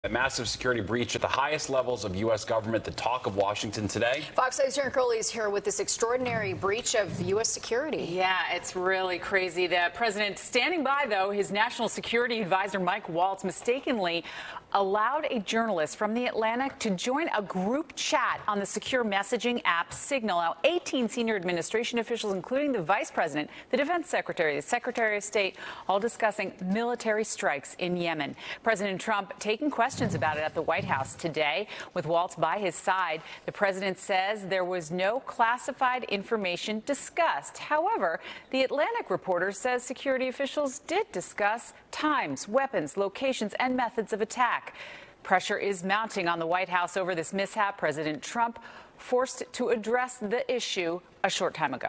A massive security breach at the highest levels of U.S. government, the talk of Washington today. Fox 8's Sharon Crowley is here with this extraordinary breach of U.S. security. Yeah, it's really crazy. The president standing by, though, his national security advisor, Mike Waltz, mistakenly allowed a journalist from The Atlantic to join a group chat on the secure messaging app Signal. Now, 18 senior administration officials, including the vice president, the defense secretary, the secretary of state, all discussing military strikes in Yemen. President Trump taking questions about it at the White House today. With Waltz by his side, the president says there was no classified information discussed. However, The Atlantic reporter says security officials did discuss times, weapons, locations, and methods of attack. Pressure is mounting on the White House over this mishap. President Trump forced to address the issue a short time ago.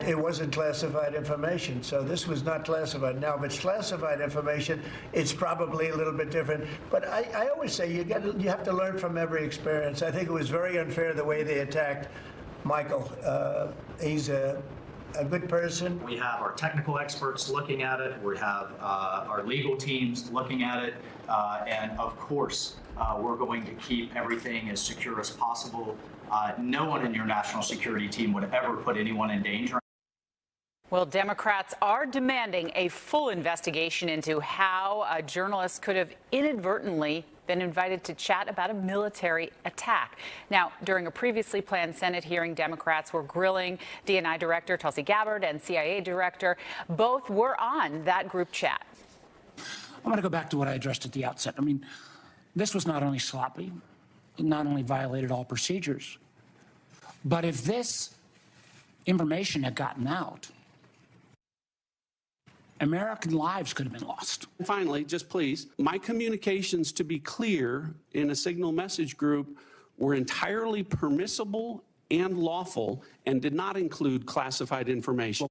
It wasn't classified information, so this was not classified. Now, if it's classified information, it's probably a little bit different. But I always say you have to learn from every experience. I think it was very unfair the way they attacked Michael. He's a good person. We have our technical experts looking at it. We have our legal teams looking at it. And of course, we're going to keep everything as secure as possible. No one in your national security team would ever put anyone in danger. Well, Democrats are demanding a full investigation into how a journalist could have inadvertently been invited to chat about a military attack. Now, during a previously planned Senate hearing, Democrats were grilling DNI Director Tulsi Gabbard and CIA Director. Both were on that group chat. I want to go back to what I addressed at the outset. I mean, this was not only sloppy, it not only violated all procedures, but if this information had gotten out, American lives could have been lost. And finally, just please, my communications, to be clear, in a Signal message group were entirely permissible and lawful and did not include classified information.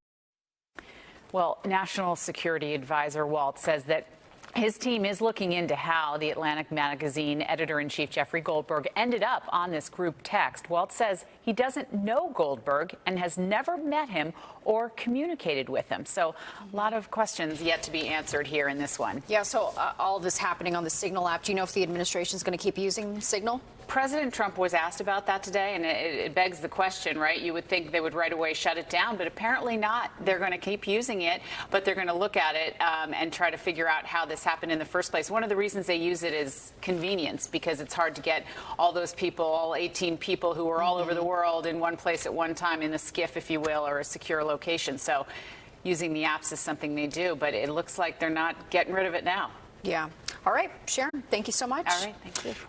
Well, National Security Advisor Waltz says that his team is looking into how The Atlantic magazine editor-in-chief Jeffrey Goldberg ended up on this group text. Waltz says he doesn't know Goldberg and has never met him or communicated with him. So a lot of questions yet to be answered here in this one. Yeah, so all this happening on the Signal app. Do you know if the administration is going to keep using Signal? President Trump was asked about that today, and it begs the question, right? You would think they would right away shut it down, but apparently not. They're going to keep using it, but they're going to look at it and try to figure out how this happened in the first place. One of the reasons they use it is convenience, because it's hard to get all those people, all 18 people who are all over the world in one place at one time in a skiff, if you will, or a secure location. So using the apps is something they do, but it looks like they're not getting rid of it now. Yeah. All right, Sharon, thank you so much. All right, thank you.